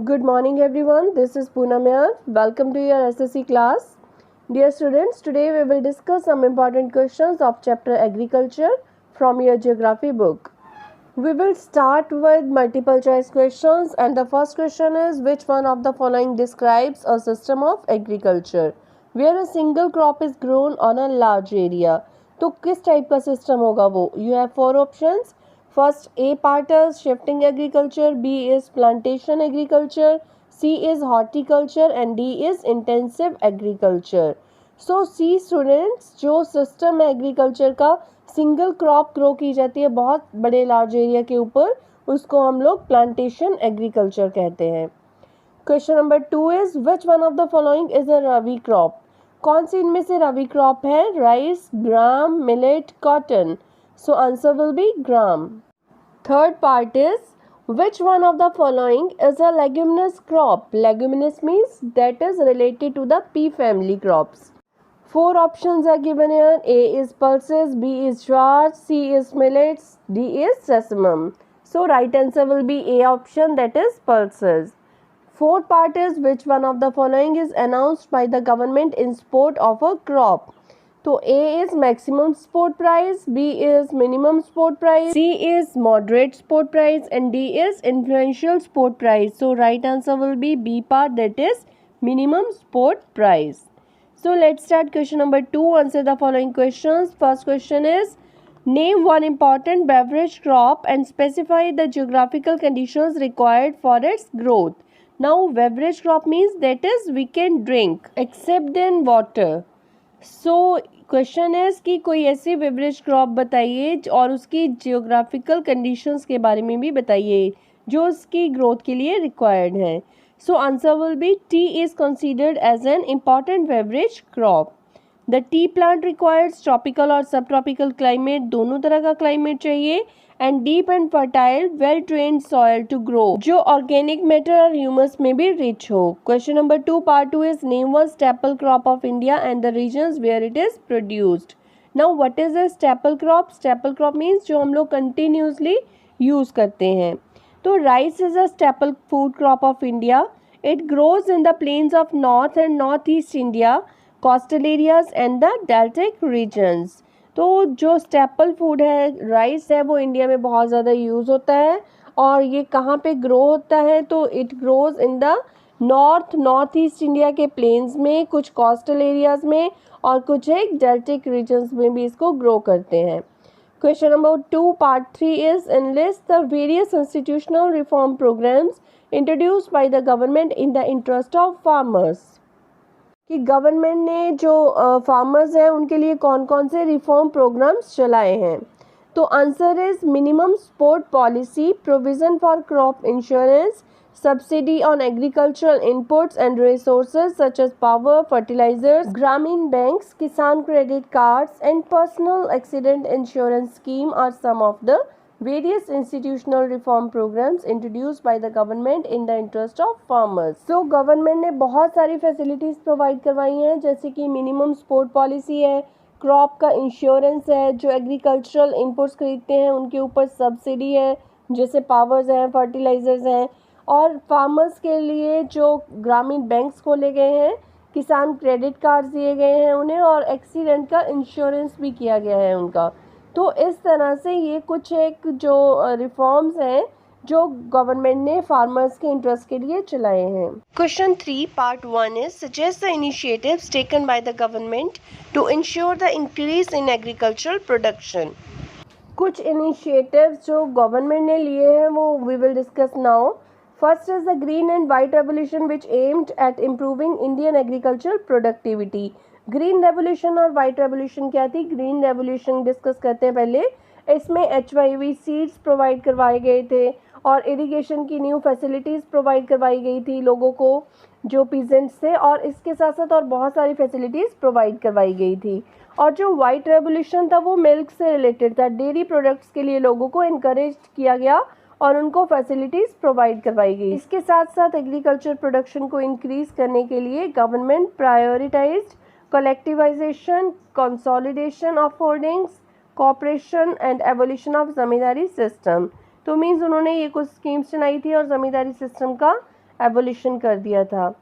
Good morning everyone, this is Poonam here. Welcome to your SSC class. Dear students, today we will discuss some important questions of chapter Agriculture from your geography book. We will start with multiple choice questions and the first question is which one of the following describes a system of agriculture where a single crop is grown on a large area. तो किस type का system होगा वो? You have four options. First, A part is shifting agriculture, B is plantation agriculture, C is horticulture and D is intensive agriculture. So C students, जो system है agriculture का single crop grow की जाती है बहुत बड़े लार्ज एरिया के ऊपर, उसको हम लोग प्लांटेशन एग्रीकल्चर कहते हैं. Question number 2 is which one of the following is a rabi crop. कौन सी इनमें से रबी क्रॉप है? Rice, gram, millet, cotton. So answer will B gram. Third part is which one of the following is a leguminous crop. Leguminous means that is related to the pea family crops. Four options are given here. A is pulses, B is jowar, C is millets, D is sesamum. So right answer will be A option, that is pulses. Fourth part is which one of the following is announced by the government in support of a crop. तो A is maximum support price, B is minimum support price, C is moderate support price and D is influential support price. So right answer will be B part, that is minimum support price. So let's start question number 2. Answer the following questions. First question is name one important beverage crop and specify the geographical conditions required for its growth. Now beverage crop means that is we can drink except in water. So question है कि कोई ऐसी beverage crop बताइए और उसकी geographical conditions के बारे में भी बताइए जो उसकी ग्रोथ के लिए रिक्वायर्ड है. So answer will be tea is considered as an important beverage crop. The tea plant requires tropical और सब ट्रॉपिकल क्लाइमेट, दोनों तरह का क्लाइमेट चाहिए, and deep and fertile well drained soil to grow, जो organic matter और humus में भी rich हो. Question number 2 part 2 is name one staple crop of India and the regions where it is produced. Now what is a staple crop? Staple crop means जो हम लोग continuously use करते हैं. तो rice is a staple food crop of India. It grows in the plains of north and north east India, coastal areas and the deltaic regions. तो जो staple food है rice है वो इंडिया में बहुत ज़्यादा यूज़ होता है. और ये कहाँ पे ग्रो होता है? तो it grows in the north east India के प्लेन्स में, कुछ कोस्टल एरियाज़ में और कुछ एक डेल्टिक रीजन्स में भी इसको ग्रो करते हैं. Question number 2 part 3 is enlist the various institutional reform programmes introduced by the government in the interest of farmers. कि गवर्नमेंट ने जो फार्मर्स हैं उनके लिए कौन कौन से रिफॉर्म प्रोग्राम्स चलाए हैं. तो answer is minimum support policy, provision for crop insurance, subsidy on agricultural inputs and resources such as power, fertilisers, ग्रामीण banks, Kisan credit cards and personal accident insurance scheme are some of the various institutional reform programs introduced by the government in the interest of farmers. So government ने बहुत सारी facilities provide करवाई हैं, जैसे कि minimum support policy है, crop का insurance है, जो एग्रीकल्चरल इनपुट्स खरीदते हैं उनके ऊपर सब्सिडी है, जैसे पावर्स हैं, फर्टिलाइजर्स हैं, और फार्मर्स के लिए जो ग्रामीण बैंक्स खोले गए हैं, किसान क्रेडिट कार्ड दिए गए हैं उन्हें, और एक्सीडेंट का इंश्योरेंस भी किया गया है उनका. तो इस तरह से ये कुछ एक जो रिफॉर्म्स हैं जो गवर्नमेंट ने फार्मर्स के इंटरेस्ट के लिए चलाए हैं. Question 3 part 1 is suggest the initiatives taken by the government to ensure the increase in agricultural production. कुछ इनिशिएटिव्स जो गवर्नमेंट ने लिए हैं वो we will discuss now. First is the green and white revolution which aimed at improving Indian agricultural productivity. Green revolution और white revolution क्या थी? Green revolution discuss करते हैं पहले. इसमें HYV सीड्स प्रोवाइड करवाए गए थे और इरिगेशन की न्यू फैसिलिटीज़ प्रोवाइड करवाई गई थी लोगों को जो पीजेंट्स थे, और इसके साथ साथ और बहुत सारी फैसिलिटीज़ प्रोवाइड करवाई गई थी. और जो वाइट रेवोल्यूशन था वो मिल्क से रिलेटेड था. डेयरी प्रोडक्ट्स के लिए लोगों को इनकरेज किया गया और उनको फैसिलिटीज़ प्रोवाइड करवाई गई. इसके साथ साथ एग्रीकल्चर प्रोडक्शन को इंक्रीज़ करने के लिए government prioritised collectivization, consolidation of holdings, cooperation and evolution of zamindari system. तो मीन्स उन्होंने ये कुछ स्कीम्स चलाई थी और ज़मींदारी सिस्टम का एबोलिशन कर दिया था।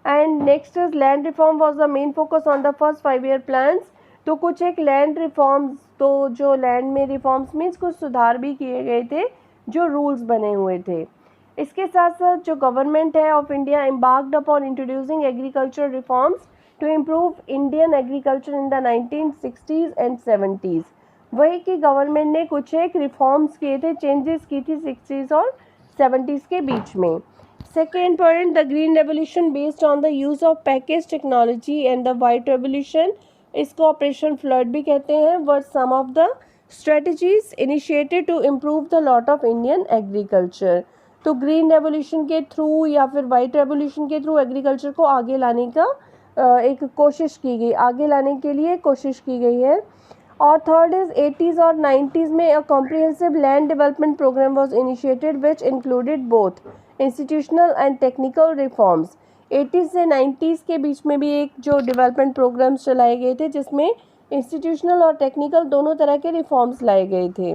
And next is land reform was the main focus on the first 5 year plans. तो कुछ एक लैंड रिफॉर्म्स, तो जो लैंड में रिफॉर्म्स मीन्स कुछ सुधार भी किए गए थे, जो रूल्स बने हुए थे। इसके साथ साथ जो गवर्नमेंट है of India embarked upon introducing agriculture reforms to improve Indian agriculture in the 1960s and 70s। वही कि गवर्नमेंट ने कुछ एक रिफॉर्म्स किए थे, चेंजेस की थी 60s और 70s के बीच में। Second point, the green revolution based on the use of package technology and the white revolution, इसको ऑपरेशन फ्लड भी कहते हैं, were some of the strategies initiated to improve the lot of Indian agriculture. तो green revolution के through या फिर white revolution के through agriculture को आगे लाने का एक कोशिश की गई, आगे लाने के लिए कोशिश की गई है। और थर्ड इज 80s और 90s में a comprehensive land development programme was initiated which included both institutional and technical reforms. 80s से 90s के बीच में भी एक जो डेवलपमेंट प्रोग्राम्स चलाए गए थे जिसमें इंस्टीट्यूशनल और टेक्निकल दोनों तरह के रिफॉर्म्स लाए गए थे।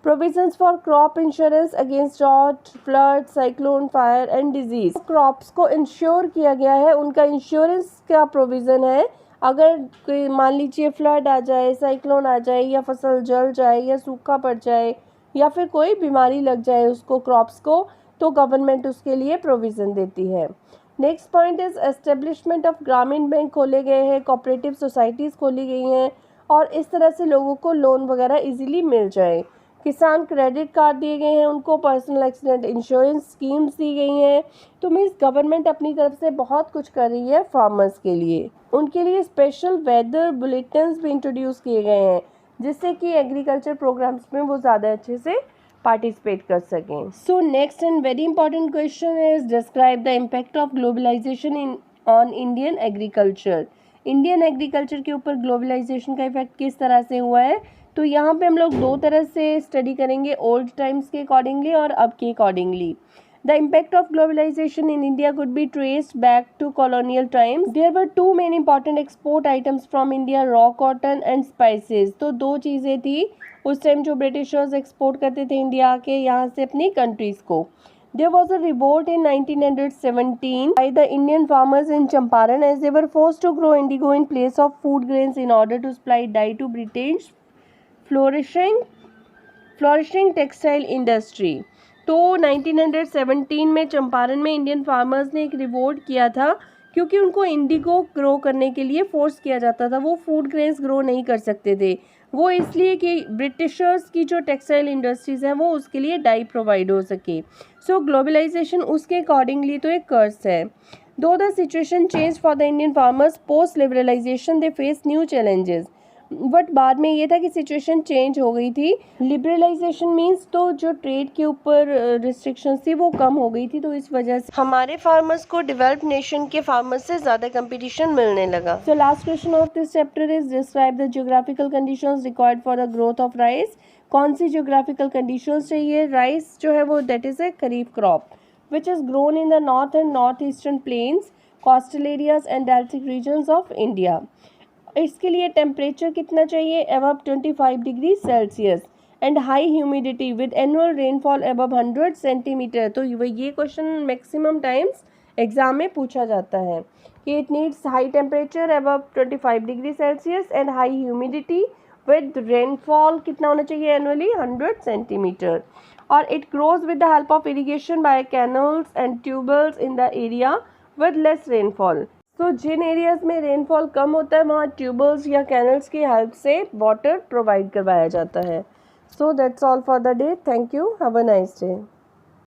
Provisions for crop insurance against drought, flood, cyclone, fire and disease. Crops को इंश्योर किया गया है, उनका इंश्योरेंस का प्रोविज़न है। अगर कोई मान लीजिए फ्लड आ जाए, साइक्लोन आ जाए, या फसल जल जाए, या सूखा पड़ जाए, या फिर कोई बीमारी लग जाए उसको, क्रॉप्स को, तो गवर्नमेंट उसके लिए प्रोविज़न देती है। Next point is establishment of ग्रामीण बैंक खोले गए हैं, कोऑपरेटिव सोसाइटीज़ खोली गई हैं, और इस तरह से लोगों को लोन वगैरह इजीली मिल जाए। किसान क्रेडिट कार्ड दिए गए हैं उनको, पर्सनल एक्सीडेंट इंश्योरेंस स्कीम्स दी गई हैं। तो मीन्स गवर्नमेंट अपनी तरफ से बहुत कुछ कर रही है फार्मर्स के लिए। उनके लिए स्पेशल वेदर बुलेटिन्स भी इंट्रोड्यूस किए गए हैं जिससे कि एग्रीकल्चर प्रोग्राम्स में वो ज़्यादा अच्छे से पार्टिसिपेट कर सकें। So next and very important question is describe the impact of globalisation in on Indian agriculture. Indian agriculture के ऊपर ग्लोबलाइजेशन का इफेक्ट किस तरह से हुआ है। तो यहाँ पे हम लोग दो तरह से स्टडी करेंगे, ओल्ड टाइम्स के अकॉर्डिंगली और अब के accordingly. The impact of globalization in India could be traced back to colonial times. There were two main important export items from India, raw cotton and spices. तो दो चीज़ें थी उस टाइम जो ब्रिटिशर्स एक्सपोर्ट करते थे इंडिया के यहाँ से अपनी कंट्रीज़ को। There was a revolt in 1917 by the Indian farmers in Champaran as they were forced to grow indigo in place of food grains in order to supply dye to British flourishing textile industry. तो 1917 में चंपारण में Indian farmers ने एक revolt किया था क्योंकि उनको Indigo grow करने के लिए फोर्स किया जाता था। वो फूड ग्रेन्स ग्रो नहीं कर सकते थे, वो इसलिए कि ब्रिटिशर्स की जो टेक्सटाइल इंडस्ट्रीज़ हैं वो उसके लिए डाई प्रोवाइड हो सके। सो ग्लोबलाइजेशन उसके अकॉर्डिंगली तो एक कर्स है। Though the situation change for the Indian farmers post liberalisation they face new challenges. But बाद में ये था कि सिचुएशन चेंज हो गई थी। लिबरलाइजेशन मीन्स तो जो ट्रेड के ऊपर रिस्ट्रिक्शंस थी वो कम हो गई थी, तो इस वजह से हमारे फार्मर्स को डेवलप्ड नेशन के फार्मर्स से ज़्यादा कंपटीशन मिलने लगा। So last question of this chapter is describe the geographical conditions required for the growth of rice. कौन सी जियोग्राफिकल कंडीशंस चाहिए। राइस जो है वो that is a kharif crop which is grown in the north and north eastern plains, coastal areas and deltaic regions of India. इसके लिए temperature कितना चाहिए, above 25 degree Celsius, and high humidity with annual rainfall above 100 centimetre. तो ये question maximum times exam में पूछा जाता है कि it needs high temperature above 25 degree Celsius and high humidity with rainfall कितना होना चाहिए एनुअली 100 सेंटीमीटर। और it grows with the help of irrigation by canals and tubewells in the area with less rainfall. तो जिन areas में rainfall कम होता है वहाँ ट्यूबवेल्स या कैनल्स की हेल्प से वाटर प्रोवाइड करवाया जाता है। So that's all for the day. Thank you, have a nice day.